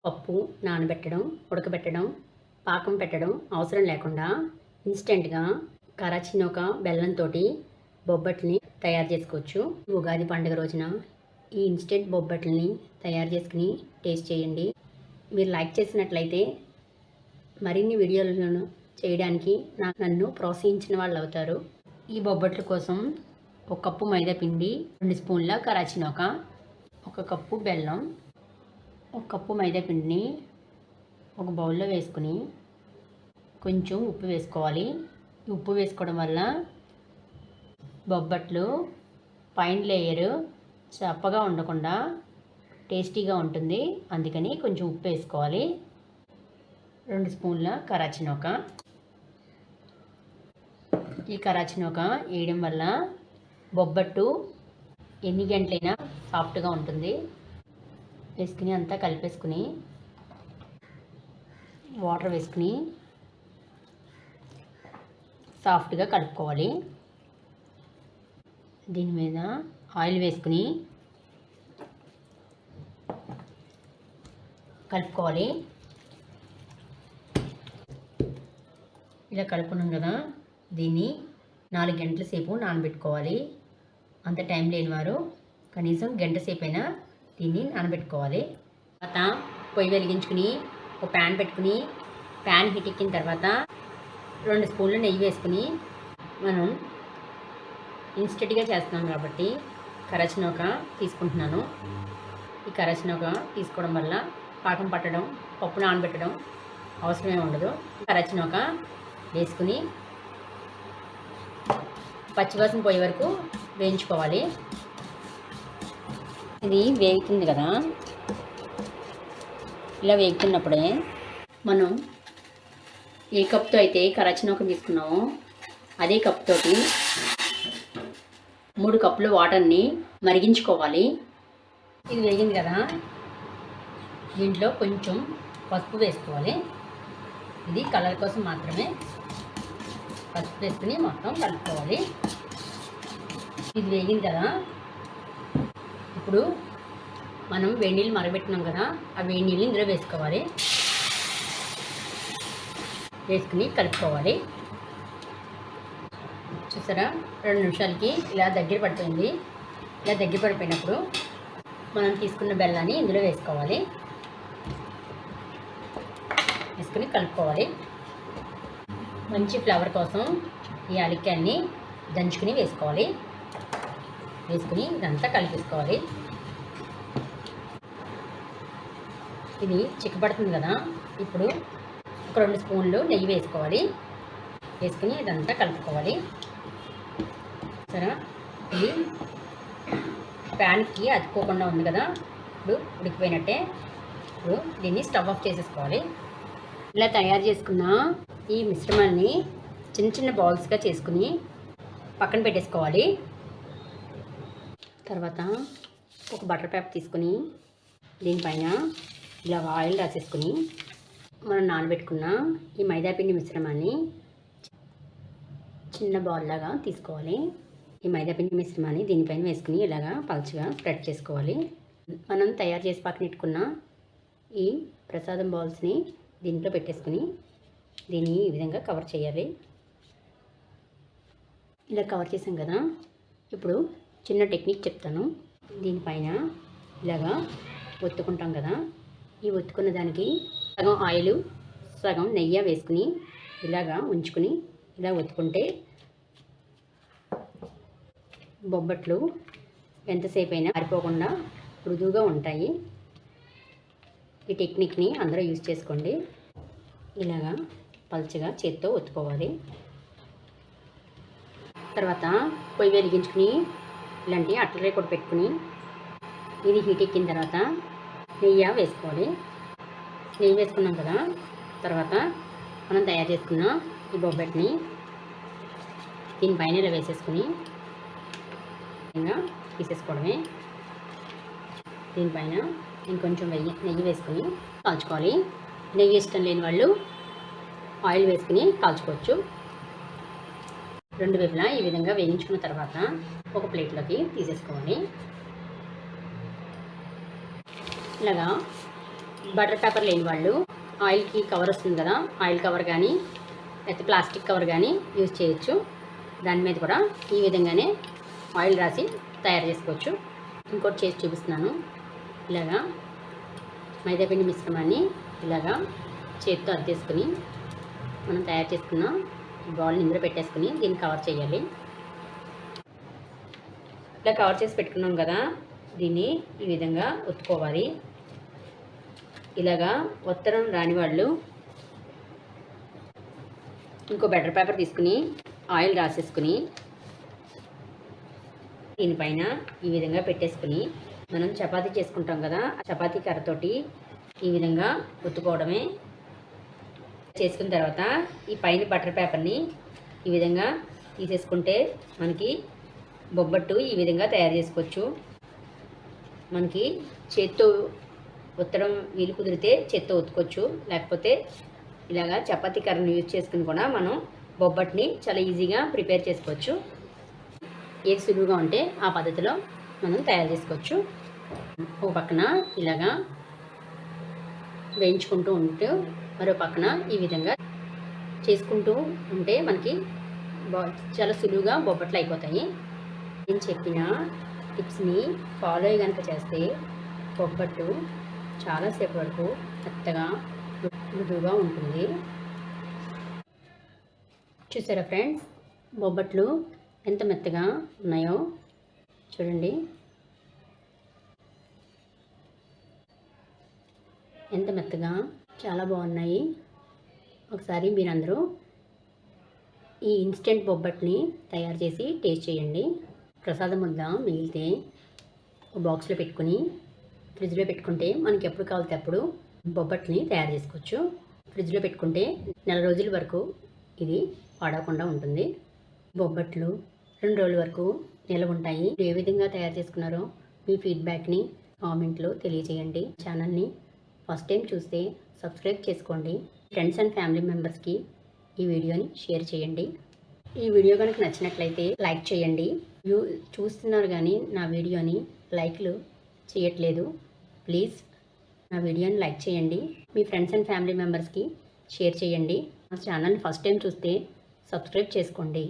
పప్పు నానబెట్టడం, ఉడకబెట్టడం, పాకం పెట్టడం అవసరం లేకుండా ఇన్స్టెంట్గా కరాచీనోక బెల్లంతో బొబ్బట్లని తయారు చేసుకోవచ్చు. ఉగాది పండుగ రోజున ఈ ఇన్స్టెంట్ బొబ్బట్లని తయారు చేసుకుని టేస్ట్ చేయండి. మీరు లైక్ చేసినట్లయితే మరిన్ని వీడియోలను చేయడానికి నన్ను ప్రోత్సహించిన వాళ్ళు అవుతారు. ఈ బొబ్బట్ల కోసం 1 కప్పు మైదా పిండి, 2 స్పూన్ల కరాచీనోక, 1 కప్పు బెల్లం, 1 కప్పు మైదా పిండిని ఒక బౌల్లో వేసుకుని కొంచెం ఉప్పు వేసుకోవాలి. ఉప్పు వేసుకోవడం వల్ల బొబ్బట్లు పైన లేయరు చప్పగా ఉండకుండా టేస్టీగా ఉంటుంది. అందుకని కొంచెం ఉప్పు వేసుకోవాలి. 2 స్పూన్ల కరాచీనోక. ఈ కరాచీనోక వేయడం వల్ల బొబ్బట్టు ఎన్ని గంటలైనా సాఫ్ట్గా ఉంటుంది. వేసుకుని అంతా కలిపేసుకుని వాటర్ వేసుకుని సాఫ్ట్గా కలుపుకోవాలి. దీని మీద ఆయిల్ వేసుకుని కలుపుకోవాలి. ఇలా కలుపుకున్నాం కదా, దీన్ని 4 గంటల సేపు నానబెట్టుకోవాలి. అంత టైం లేని వారు కనీసం గంట సేపు అయినా దీన్ని నానబెట్టుకోవాలి. తర్వాత పొయ్యి వెలిగించుకుని ఒక ప్యాన్ పెట్టుకుని ప్యాన్ హీట్ ఎక్కిన తర్వాత 2 స్పూన్లు నెయ్యి వేసుకుని, మనం ఇన్స్టెంట్గా చేస్తున్నాం కాబట్టి కరాచీనోక తీసుకుంటున్నాను. ఈ కరాచీనోక తీసుకోవడం వల్ల పాకం పట్టడం, పప్పు నానబెట్టడం అవసరమే ఉండదు. కరాచీనోక వేసుకుని పచ్చివాసన పోయే వరకు వేయించుకోవాలి. ఇది వేగుతుంది కదా, ఇలా వేగుతున్నప్పుడే మనం ఏ కప్తో అయితే కరాచీనోక తీసుకున్నామో అదే కప్తోటి 3 కప్పుల వాటర్ని మరిగించుకోవాలి. ఇది వేగింది కదా, దీంట్లో కొంచెం పసుపు వేసుకోవాలి. ఇది కలర్ కోసం మాత్రమే. పసుపు వేసుకుని మొత్తం కలుపుకోవాలి. ఇది వేగింది కదా, ఇప్పుడు మనం వేడి నీళ్ళు మరగబెట్టినాం కదా, ఆ వేడి నీళ్ళు ఇందులో వేసుకోవాలి. వేసుకుని కలుపుకోవాలి. చూసారా, 2 నిమిషాలకి ఇలా దగ్గర పడిపోయింది. ఇలా దగ్గర పడిపోయినప్పుడు మనం తీసుకున్న బెల్లాన్ని ఇందులో వేసుకోవాలి. వేసుకుని కలుపుకోవాలి. మంచి ఫ్లేవర్ కోసం ఈ యాలక్కాయని దంచుకుని వేసుకోవాలి. వేసుకుని ఇదంతా కలిపేసుకోవాలి. ఇది చిక్కబడుతుంది కదా, ఇప్పుడు ఒక 2 స్పూన్లు నెయ్యి వేసుకోవాలి. వేసుకుని ఇదంతా కలుపుకోవాలి. సరే, ఇది ప్యాన్కి అతుక్కోకుండా ఉంది కదా, ఇప్పుడు ఉడికిపోయినట్టే. ఇప్పుడు దీన్ని స్టవ్ ఆఫ్ చేసేసుకోవాలి. ఇలా తయారు చేసుకున్న ఈ మిశ్రమాన్ని చిన్న చిన్న బౌల్స్గా చేసుకుని పక్కన పెట్టేసుకోవాలి. తర్వాత ఒక బటర్ పేపర్ తీసుకుని దీనిపైన ఇలా ఆయిల్ రాసేసుకుని మనం నానబెట్టుకున్న ఈ మైదాపిండి మిశ్రమాన్ని చిన్న బాల్ లాగా తీసుకోవాలి. ఈ మైదాపిండి మిశ్రమాన్ని దీనిపైన వేసుకుని ఇలాగా పలుచగా స్ప్రెడ్ చేసుకోవాలి. మనం తయారు చేసి పక్కన పెట్టుకున్న ఈ ప్రసాదం బాల్స్ని దీంట్లో పెట్టేసుకుని దీన్ని ఈ విధంగా కవర్ చేయాలి. ఇలా కవర్ చేసాం కదా, ఇప్పుడు చిన్న టెక్నిక్ చెప్తాను. దీనిపైన ఇలాగా ఒత్తుకుంటాం కదా, ఈ ఒత్తుకున్న దానికి సగం ఆయిల్ సగం నెయ్యి వేసుకుని ఇలాగా ఉంచుకుని ఇలా ఒత్తుకుంటే బొబ్బట్లు ఎంతసేపు అయినా ఆరిపోకుండా మృదువుగా ఉంటాయి. ఈ టెక్నిక్ని అందరూ యూజ్ చేసుకోండి. ఇలాగా పల్చగా చేత్తో ఒత్తుకోవాలి. తర్వాత పొయ్యి వెలిగించుకుని ఇలాంటి అట్లరే కూడా పెట్టుకుని ఇది హీట్ ఎక్కిన తర్వాత నెయ్యి వేసుకోవాలి. నెయ్యి వేసుకున్నాం కదా, తర్వాత మనం తయారు చేసుకున్న ఈ బొబ్బట్ని దీనిపైన ఇలా వేసేసుకుని ఇంకా తీసేసుకోవడమే. దీనిపైన ఇంకొంచెం నెయ్యి వేసుకుని కాల్చుకోవాలి. నెయ్యి ఇష్టం లేని వాళ్ళు ఆయిల్ వేసుకుని కాల్చుకోవచ్చు. 2 వైపులా ఈ విధంగా వేయించుకున్న తర్వాత ఒక ప్లేట్లోకి తీసేసుకోవాలి. ఇలాగా బటర్ పేపర్ లేని వాళ్ళు ఆయిల్కి కవర్ వస్తుంది కదా, ఆయిల్ కవర్ కానీ లేకపోతే ప్లాస్టిక్ కవర్ కానీ యూజ్ చేయొచ్చు. దాని మీద కూడా ఈ విధంగానే ఆయిల్ రాసి తయారు చేసుకోవచ్చు. ఇంకోటి చేసి చూపిస్తున్నాను. ఇలాగా మైదాపిండి మిశ్రమాన్ని ఇలాగా చేతితో అద్దేసుకుని మనం తయారు చేసుకున్న బాల్ని ఇందులో పెట్టేసుకుని దీన్ని కవర్ చేయాలి. ఇలా కవర్ చేసి పెట్టుకున్నాం కదా, దీన్ని ఈ విధంగా ఒత్తుకోవాలి. ఇలాగా ఒత్తడం రాని వాళ్ళు ఇంకో బటర్ పేపర్ తీసుకుని ఆయిల్ రాసేసుకుని దీనిపైన ఈ విధంగా పెట్టేసుకుని మనం చపాతీ చేసుకుంటాం కదా, చపాతీ కర్రతోటి ఈ విధంగా ఒత్తుకోవడమే. చేసుకున్న తర్వాత ఈ పైన బటర్ పేపర్ని ఈ విధంగా తీసేసుకుంటే మనకి బొబ్బట్టు ఈ విధంగా తయారు చేసుకోవచ్చు. మనకి చేత్తో ఒత్తడం వీలు కుదిరితే చేత్తో ఒత్తుకోవచ్చు, లేకపోతే ఇలాగా చపాతీ కర్రను యూజ్ చేసుకుని కూడా మనం బొబ్బట్ని చాలా ఈజీగా ప్రిపేర్ చేసుకోవచ్చు. ఏది సులువుగా ఉంటే ఆ పద్ధతిలో మనం తయారు చేసుకోవచ్చు. ఒక పక్కన ఇలాగా వేయించుకుంటూ ఉంటూ మరో పక్కన ఈ విధంగా చేసుకుంటూ ఉంటే మనకి చాలా సులువుగా బొబ్బట్లు అయిపోతాయి. నేను చెప్పిన టిప్స్ని ఫాలో అయ్యి కనుక చేస్తే బొబ్బట్టు చాలాసేపు వరకు మెత్తగా మృదువుగా ఉంటుంది. చూసారా ఫ్రెండ్స్, బొబ్బట్లు ఎంత మెత్తగా ఉన్నాయో చూడండి. ఎంత మెత్తగా, చాలా బాగున్నాయి. ఒకసారి మీరందరూ ఈ ఇన్స్టెంట్ బొబ్బట్ని తయారు చేసి టేస్ట్ చేయండి. ప్రసాదం ముద్ద మిగిలితే బాక్స్లో పెట్టుకుని ఫ్రిడ్జ్లో పెట్టుకుంటే మనకి ఎప్పుడు కావాలితే అప్పుడు బొబ్బట్ని తయారు చేసుకోవచ్చు. ఫ్రిడ్జ్లో పెట్టుకుంటే నెల రోజుల వరకు ఇది పాడవకుండా ఉంటుంది. బొబ్బట్లు 2 రోజుల వరకు నిల్వ ఉంటాయి. ఏ విధంగా తయారు చేసుకున్నారో మీ ఫీడ్బ్యాక్ని కామెంట్లో తెలియజేయండి. ఛానల్ని ఫస్ట్ టైం చూస్తే సబ్స్క్రైబ్ చేసుకోండి. ఫ్రెండ్స్ అండ్ ఫ్యామిలీ మెంబర్స్కి ఈ వీడియోని షేర్ చేయండి. ఈ వీడియో కనుక నచ్చినట్లయితే లైక్ చేయండి. చూస్తున్నారు కానీ నా వీడియోని లైక్లు చేయట్లేదు. ప్లీజ్ నా వీడియోని లైక్ చేయండి. మీ ఫ్రెండ్స్ అండ్ ఫ్యామిలీ మెంబర్స్కి షేర్ చేయండి. మా ఛానల్ని ఫస్ట్ టైం చూస్తే సబ్స్క్రైబ్ చేసుకోండి.